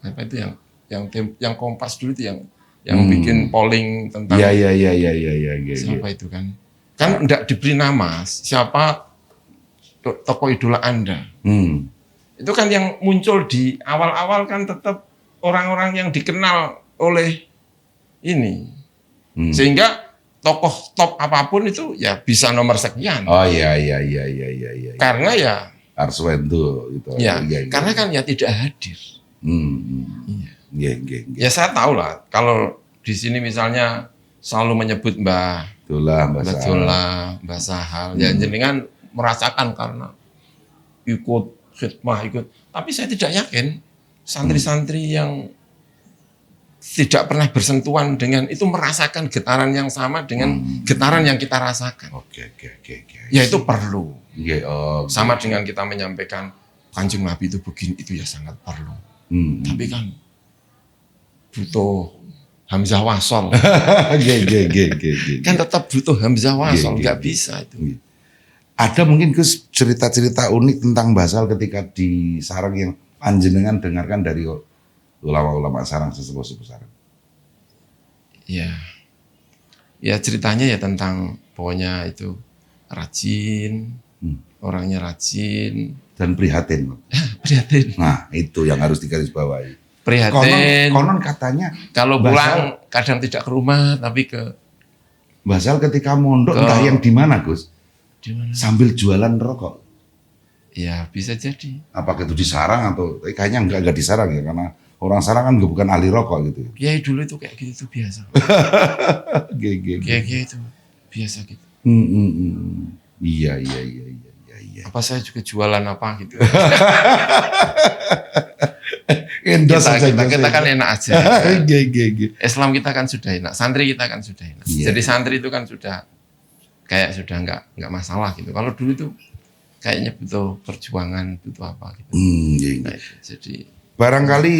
B: apa itu yang Kompas dulu itu yang bikin polling tentang
A: Iya.
B: siapa itu kan. Kan enggak diberi nama siapa tokoh idola Anda.
A: Hmm.
B: Itu kan yang muncul di awal-awal kan tetap orang-orang yang dikenal oleh ini.
A: Hmm.
B: Sehingga tokoh top apapun itu ya bisa nomor sekian.
A: Oh iya.
B: Karena ya
A: Arswendo gitu.
B: ya,
A: Iya.
B: karena kan ya tidak hadir.
A: Iya.
B: Ya saya tahu lah kalau di sini misalnya selalu menyebut Mbah
A: Itulah Mbak Sal.
B: Dullah, Mbah Sahal, ya jenengan merasakan karena ikut khidmah, tapi saya tidak yakin santri-santri yang tidak pernah bersentuhan dengan itu merasakan getaran yang sama dengan getaran yang kita rasakan.
A: Oke.
B: Ya itu perlu.
A: Iya,
B: Sama dengan kita menyampaikan Kanjeng Nabi itu begini, itu ya sangat perlu. Tapi kan butuh Hamzah Wasol. Kan tetap butuh Hamzah Wasol, nggak bisa itu.
A: Ada mungkin Gus cerita-cerita unik tentang Mbah Sal ketika di sarang yang panjenengan dengarkan dari ulama-ulama sarang, sesepuh-sepuh sarang.
B: Ya ceritanya ya tentang pokoknya itu rajin, orangnya rajin
A: Dan prihatin.
B: prihatin.
A: Nah itu yang harus digarisbawahi.
B: Prihatin.
A: Konon katanya
B: Kalau
A: Mbah
B: pulang
A: Sal-
B: kadang tidak ke rumah tapi ke
A: Mbah Sal ketika mondok entah yang di mana Gus,
B: di mana?
A: sambil jualan rokok.
B: Ya bisa jadi.
A: Apakah itu di sarang atau kayaknya enggak di sarang ya, karena orang sarang kan bukan ahli rokok gitu.
B: Kiai dulu itu kayak gitu tuh biasa. Kiai itu biasa gitu.
A: Iya.
B: Apa saya juga jualan apa gitu. kita kan enak aja. Islam kita kan sudah enak, santri kita kan sudah enak.
A: Iya.
B: Jadi santri itu kan sudah kayak sudah nggak masalah gitu. Kalau dulu itu kayaknya butuh perjuangan, butuh apa gitu. Nah, jadi
A: Barangkali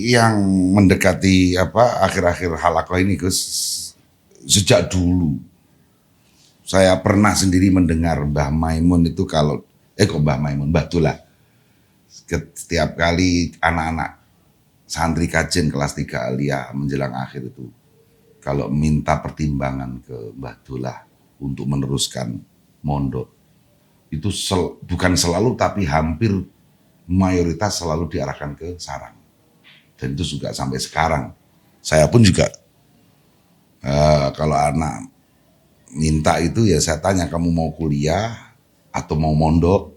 A: yang mendekati akhir-akhir halakoh ini Gus, sejak dulu saya pernah sendiri mendengar Mbah Maimun itu Mbah Dullah. Setiap kali anak-anak santri kajen kelas 3 alia menjelang akhir itu, kalau minta pertimbangan ke Mbah Dullah untuk meneruskan mondok, itu bukan selalu tapi hampir mayoritas selalu diarahkan ke sarang. Dan itu juga sampai sekarang. Saya pun juga kalau anak minta itu ya saya tanya, kamu mau kuliah atau mau mondok,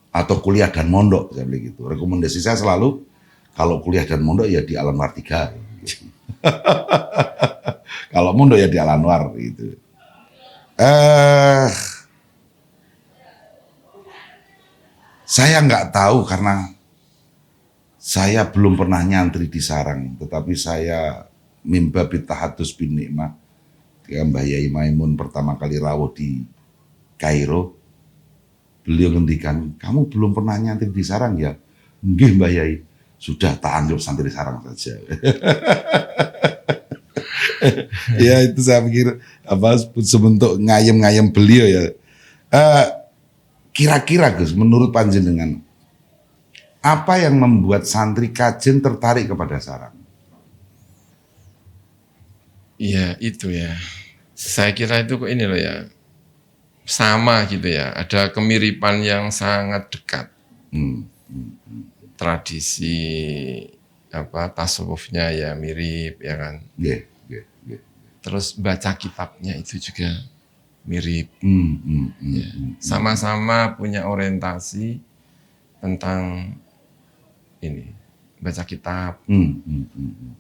A: atau kuliah dan mondok, saya bilang gitu. Rekomendasi saya selalu kalau kuliah dan mondok ya di Al-Anwar 3. Kalau mondok ya di Al-Anwar gitu. Saya nggak tahu karena saya belum pernah nyantri di sarang, tetapi saya mimba bitahadus bin nikmah. Ketika Mbah Yai Maimun pertama kali rawuh di Kairo, beliau ngendikan, kamu belum pernah nyantri di sarang ya? Nggih Mbah Yai, sudah tak anggap santri sarang saja. Ya itu saya pikir sebentuk ngayem-ngayem beliau ya. Kira-kira Gus, menurut panjenengan, apa yang membuat santri kajen tertarik kepada sarang?
B: iya itu ya. Saya kira itu kok ini loh ya, sama gitu ya. Ada kemiripan yang sangat dekat. Tradisi tasawufnya ya mirip ya kan.
A: Yeah.
B: terus baca kitabnya itu juga mirip. Ya.
A: Hmm.
B: Sama-sama punya orientasi tentang ini, baca kitab,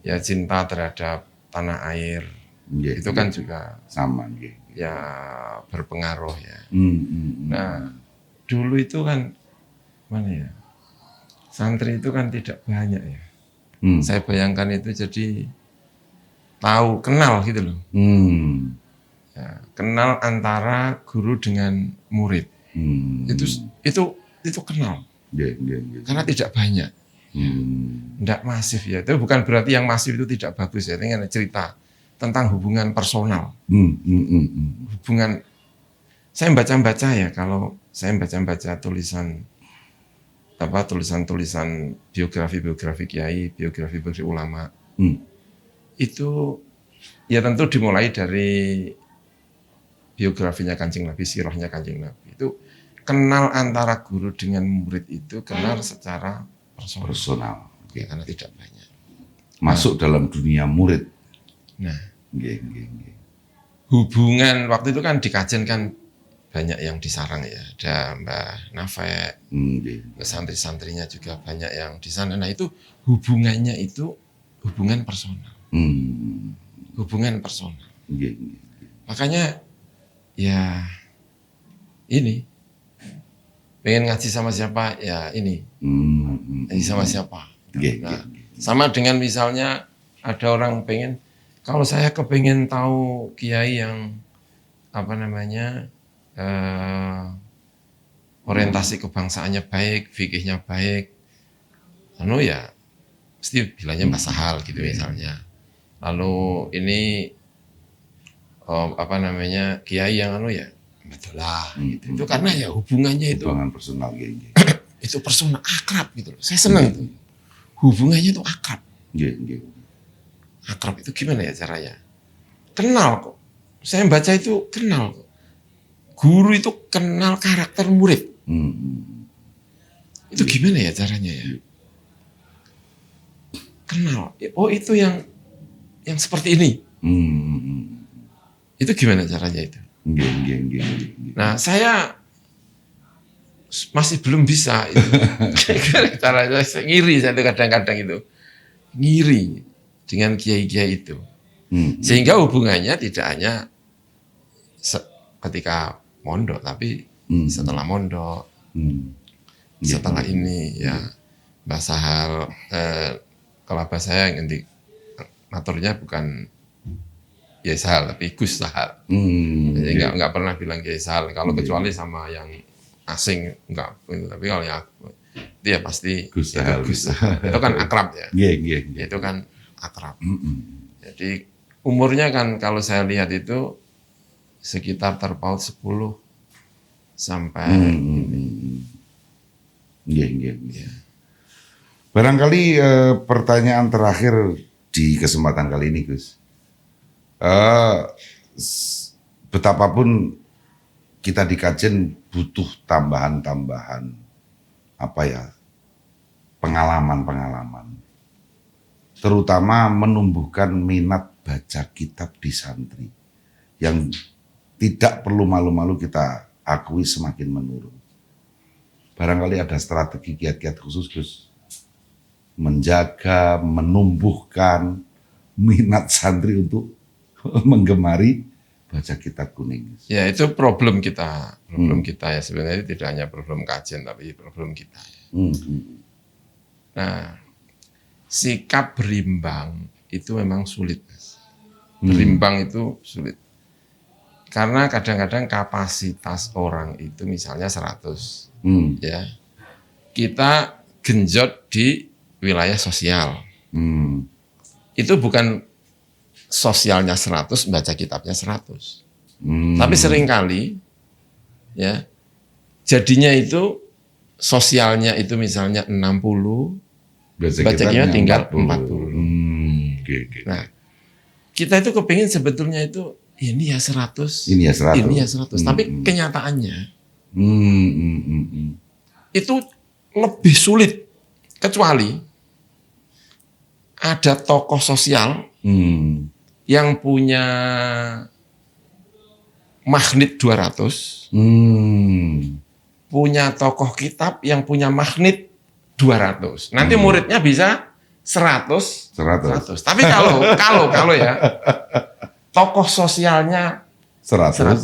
B: ya cinta terhadap tanah air,
A: Yeah,
B: itu kan juga
A: sama nggih.
B: ya berpengaruh ya.
A: Hmm.
B: Nah, dulu itu kan mana ya, santri itu kan tidak banyak ya. Saya bayangkan itu jadi tahu, kenal gitu loh. Ya, kenal antara guru dengan murid. Itu kenal. Karena tidak banyak. Tidak masif ya. Itu bukan berarti yang masif itu tidak bagus ya. Ini cerita tentang hubungan personal. Hubungan, saya baca-baca ya, kalau saya baca-baca tulisan biografi kiai, biografi ulama, itu ya tentu dimulai dari biografinya Kanjeng Nabi, sirahnya Kanjeng Nabi. Itu kenal antara guru dengan murid itu kenal secara personal.
A: Okay.
B: Karena tidak banyak.
A: Masuk dalam dunia murid.
B: Nah,
A: hubungan
B: waktu itu kan di Kajen kan banyak yang di sarang ya, ada Mbah Nafek, santri-santrinya juga banyak yang di sana. Nah itu hubungannya itu hubungan personal, hubungan personal. Makanya ya ini pengen ngaji sama siapa ya ini, ngaji sama siapa. Nah, sama dengan misalnya ada orang pengen, kalau saya kepengen tahu kiai yang orientasi kebangsaannya baik, fikihnya baik, ya mesti bilangnya Mbah Sahal gitu misalnya. Lalu ini kiai yang ya betul lah gitu. Itu karena ya hubungannya itu
A: hubungan personal
B: itu personal, akrab gitu loh. Saya senang itu. Hubungannya itu akrab. Akrab itu gimana ya caranya? Kenal kok. Saya baca itu kenal kok. Guru itu kenal karakter murid. Itu gimana ya caranya ya? Kenal. Oh itu yang seperti ini. Itu gimana caranya itu? Nah saya masih belum bisa itu. Caranya saya ngiri, saya kadang-kadang itu ngiri dengan kiai-kiai itu. Sehingga hubungannya tidak hanya ketika mondok, tapi setelah mondok, setelah ini ya Mbah Sahal, kalau Mbah saya nanti maturnya bukan Kiai Sahal tapi Gus Sahal. Jadi nggak pernah bilang Kiai Sahal, kalau kecuali sama yang asing enggak, tapi kalau ya itu ya pasti Gus Sahal. Itu kan akrab ya. Itu kan akrab. Jadi umurnya kan kalau saya lihat itu sekitar terpaut 10 sampai
A: Ya. Barangkali pertanyaan terakhir di kesempatan kali ini, Gus. Betapapun kita di Kajen butuh tambahan-tambahan pengalaman-pengalaman, terutama menumbuhkan minat baca kitab di santri yang tidak perlu malu-malu kita akui semakin menurun. Barangkali ada strategi kiat-kiat khusus, Gus, menjaga, menumbuhkan minat santri untuk menggemari baca kitab kuning.
B: Ya itu problem kita ya, sebenarnya tidak hanya problem Kajen tapi problem kita. Nah, sikap berimbang itu memang sulit, Mas. Berimbang itu sulit. Karena kadang-kadang kapasitas orang itu misalnya 100. Ya. Kita genjot di wilayah sosial. Itu bukan sosialnya 100, baca kitabnya 100. Tapi seringkali ya jadinya itu sosialnya itu misalnya 60, baca kitabnya tinggal 40. Nah, kita itu kepingin sebetulnya itu ini ya 100, ini ya 100. Tapi kenyataannya itu lebih sulit, kecuali ada tokoh sosial yang punya magnet 200, punya tokoh kitab yang punya magnet 200. Nanti muridnya bisa 100. Tapi kalau ya, tokoh sosialnya 100,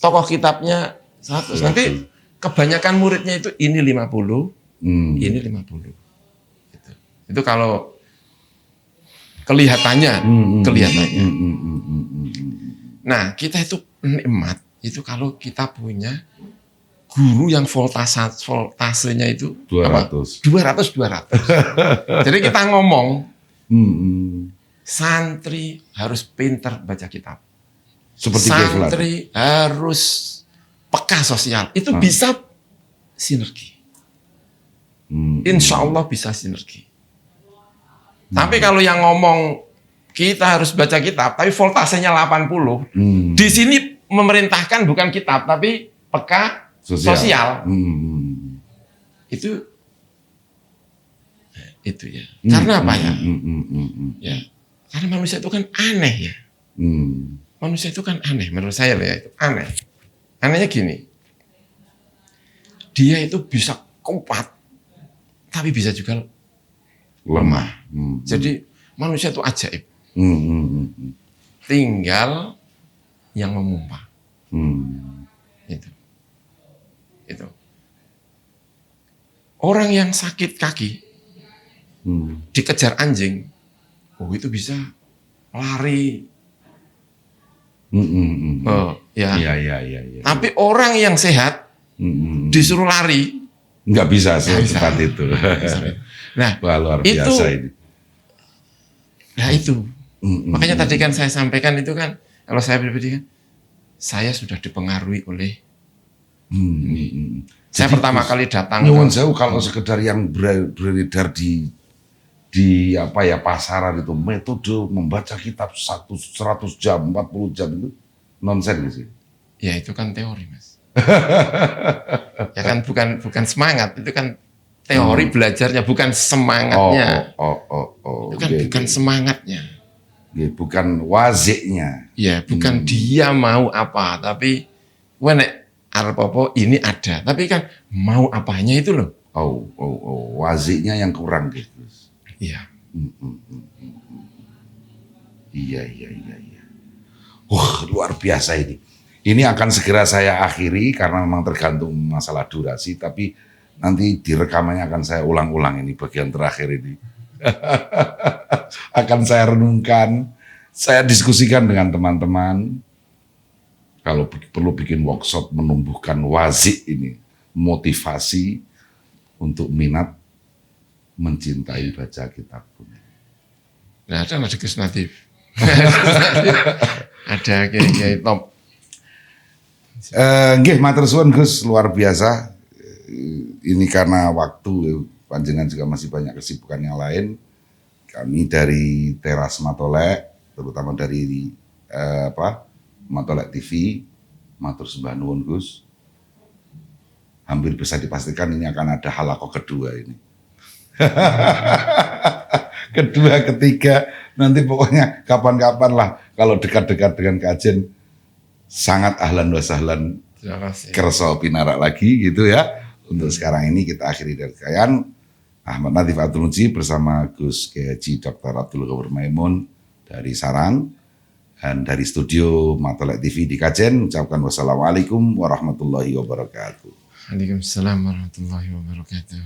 B: tokoh kitabnya 100. Nanti kebanyakan muridnya itu ini 50, ini 50. Gitu. Itu kalau kelihatannya. Nah, kita itu nikmat itu kalau kita punya guru yang voltasenya itu
A: 200.
B: 200. Jadi kita ngomong, santri harus pintar baca kitab.
A: Seperti
B: santri harus peka sosial. Itu bisa sinergi. Insya Allah bisa sinergi. Tapi kalau yang ngomong kita harus baca kitab, tapi voltasenya 80, di sini memerintahkan bukan kitab, tapi peka sosial. Itu ya. Karena apa ya? Ya, karena manusia itu kan aneh ya. Manusia itu kan aneh, menurut saya ya, itu aneh. Anehnya gini, dia itu bisa kuat, tapi bisa juga lemah. Jadi manusia itu ajaib. Tinggal yang memompa. Itu. Orang yang sakit kaki dikejar anjing, itu bisa lari. Ya. Tapi orang yang sehat disuruh lari,
A: nggak bisa secepat itu.
B: Nah,
A: wah, luar biasa ini.
B: Nah itu, makanya tadi kan saya sampaikan itu kan, kalau saya pribadi kan, saya sudah dipengaruhi oleh. Saya pertama kali datang.
A: Nyuwun sewu kalau sekedar yang beredar di pasaran itu metode membaca kitab 100 jam, 40 jam itu nonsen sih.
B: Ya itu kan teori, Mas. Ya kan bukan semangat, itu kan teori belajarnya, bukan semangatnya. Itu kan bukan semangatnya.
A: Ya, bukan waziknya.
B: Ya, bukan dia mau apa, tapi nek arep apa ini ada, tapi kan mau apanya itu loh.
A: Waziknya yang kurang gitu.
B: Iya.
A: Iya. Wah, luar biasa ini. Ini akan segera saya akhiri karena memang tergantung masalah durasi, tapi nanti di rekamannya akan saya ulang-ulang ini bagian terakhir ini. Akan saya renungkan, saya diskusikan dengan teman-teman. Kalau perlu bikin workshop menumbuhkan wazik ini, motivasi untuk minat mencintai baca kitab pun.
B: Nah, ada Gus Natif. Ada kayak top.
A: Nggih, matur suwun Gus, luar biasa. Ini karena waktu, panjenengan juga masih banyak kesibukan yang lain. Kami dari Teras Matolek, terutama dari Matolek TV, matur sembah nuwun Gus. Hampir bisa dipastikan ini akan ada halaqah kedua ini. Kedua, ketiga, nanti pokoknya kapan-kapan lah kalau dekat-dekat dengan kajian sangat ahlan wa sahlan kerso pinarak lagi gitu ya. Untuk sekarang ini kita akhiri dari kayan Ahmad Natif Abdul Muji bersama Gus Haji Dr. Abdul Ghaffur Maimun dari Sarang dan dari studio Matolek TV di Kajen. Ucapkan wassalamualaikum warahmatullahi wabarakatuh.
B: Waalaikumsalam warahmatullahi wabarakatuh.